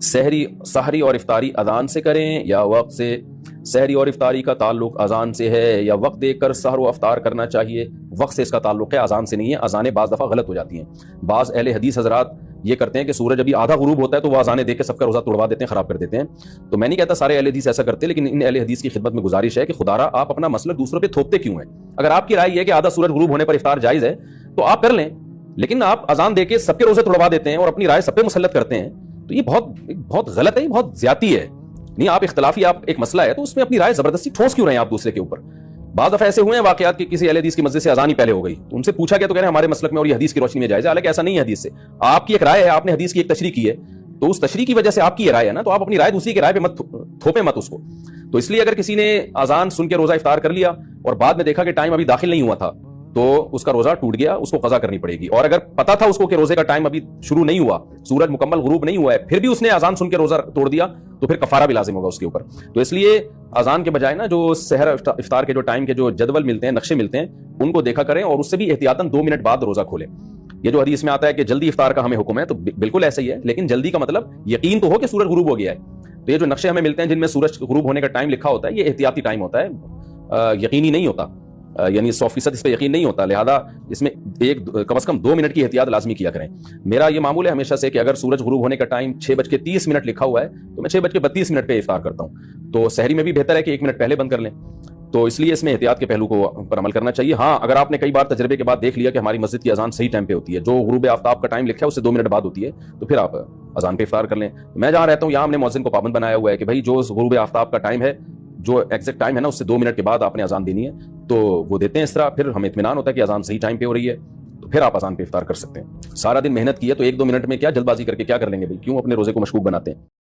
سحری اور افطاری اذان سے کریں یا وقت سے؟ سحری اور افطاری کا تعلق اذان سے ہے یا وقت دیکھ کر سحر و افطار کرنا چاہیے؟ وقت سے اس کا تعلق ہے، اذان سے نہیں ہے۔ اذانیں بعض دفعہ غلط ہو جاتی ہیں۔ بعض اہل حدیث حضرات یہ کرتے ہیں کہ سورج ابھی آدھا غروب ہوتا ہے تو وہ اذانیں دیکھ کے سب کا روزہ توڑوا دیتے ہیں، خراب کر دیتے ہیں۔ تو میں نہیں کہتا سارے اہل حدیث ایسا کرتے، لیکن ان اہل حدیث کی خدمت میں گزارش ہے کہ خدارا آپ اپنا مسلک دوسروں پہ تھوپتے کیوں ہیں؟ اگر آپ کی رائے یہ ہے کہ آدھا سورج غروب ہونے پر افطار جائز ہے تو آپ کر لیں، لیکن آپ اذان دے کے سب کے روزے توڑوا دیتے ہیں اور اپنی رائے سب پہ مسلط کرتے ہیں، تو یہ بہت غلط ہے، یہ بہت زیادتی ہے۔ نہیں، آپ اختلافی آپ ایک مسئلہ ہے تو اس میں اپنی رائے زبردستی ٹھوس کیوں رہے ہیں آپ دوسرے کے اوپر؟ بعض دفعہ ایسے ہوئے ہیں واقعات کہ کسی اہل حدیث کی مسجد سے اذان ہی پہلے ہو گئی، تو ان سے پوچھا گیا تو کہہ رہے ہیں ہمارے مسلک میں اور یہ حدیث کی روشنی میں جائز ہے، حالانکہ ایسا نہیں ہے حدیث سے۔ آپ کی ایک رائے ہے، آپ نے حدیث کی ایک تشریح کی ہے، تو اس تشریح کی وجہ سے آپ کی یہ رائے ہے نا، تو آپ اپنی رائے دوسری کی رائے پہ مت تھوپیں مت اس کو۔ تو اس لیے اگر کسی نے اذان سن کے روزہ افطار کر لیا اور بعد میں دیکھا کہ ٹائم ابھی داخل نہیں ہوا تھا تو اس کا روزہ ٹوٹ گیا، اس کو قضا کرنی پڑے گی۔ اور اگر پتا تھا اس کو کہ روزے کا ٹائم ابھی شروع نہیں ہوا، سورج مکمل غروب نہیں ہوا ہے، پھر بھی اس نے اذان سن کے روزہ توڑ دیا تو پھر کفارہ بھی لازم ہوگا اس کے اوپر۔ تو اس لیے اذان کے بجائے نا جو سحر افطار کے جو ٹائم کے جو جدول ملتے ہیں، نقشے ملتے ہیں، ان کو دیکھا کریں اور اس سے بھی احتیاطاً 2 منٹ بعد روزہ کھولیں۔ یہ جو حدیث میں آتا ہے کہ جلدی افطار کا ہمیں حکم ہے، تو بالکل ایسا ہی ہے، لیکن جلدی کا مطلب یقین تو ہو کہ سورج غروب ہو گیا ہے۔ تو یہ جو نقشے ہمیں ملتے ہیں جن میں سورج غروب ہونے کا ٹائم لکھا ہوتا ہے، یہ احتیاطی ٹائم ہوتا ہے، یقینی نہیں ہوتا، یعنی 100% اس پہ یقین نہیں ہوتا، لہذا اس میں کم از کم 2 منٹ کی احتیاط لازمی کیا کریں۔ میرا یہ معمول ہے ہمیشہ سے کہ اگر سورج غروب ہونے کا ٹائم 6:30 لکھا ہوا ہے تو میں 6:32 پہ افطار کرتا ہوں۔ تو سحری میں بھی بہتر ہے کہ 1 منٹ پہلے بند کر لیں۔ تو اس لیے اس میں احتیاط کے پہلو کو پر عمل کرنا چاہیے۔ ہاں، اگر آپ نے کئی بار تجربے کے بعد دیکھ لیا کہ ہماری مسجد کی اذان صحیح ٹائم پہ ہوتی ہے، جو غروب آفتاب کا ٹائم لکھا ہے اس سے 2 منٹ بعد ہوتی ہے، تو پھر آپ اذان پہ افطار کر لیں۔ میں جہاں رہتا ہوں یہاں ہم نے مؤذن کو پابند بنایا ہوا ہے کہ بھائی جو غروب آفتاب کا ٹائم ہے، جو ایگزیکٹ ٹائم ہے نا، اس سے 2 منٹ کے بعد آپ نے اذان دینی ہے، تو وہ دیتے ہیں اس طرح، پھر ہمیں اطمینان ہوتا ہے کہ اذان صحیح ٹائم پہ ہو رہی ہے، تو پھر آپ اذان پہ افطار کر سکتے ہیں۔ سارا دن محنت کی ہے تو 1-2 منٹ میں کیا جلد بازی کر کے کیا کر لیں گے بھائی؟ کیوں اپنے روزے کو مشکوک بناتے ہیں؟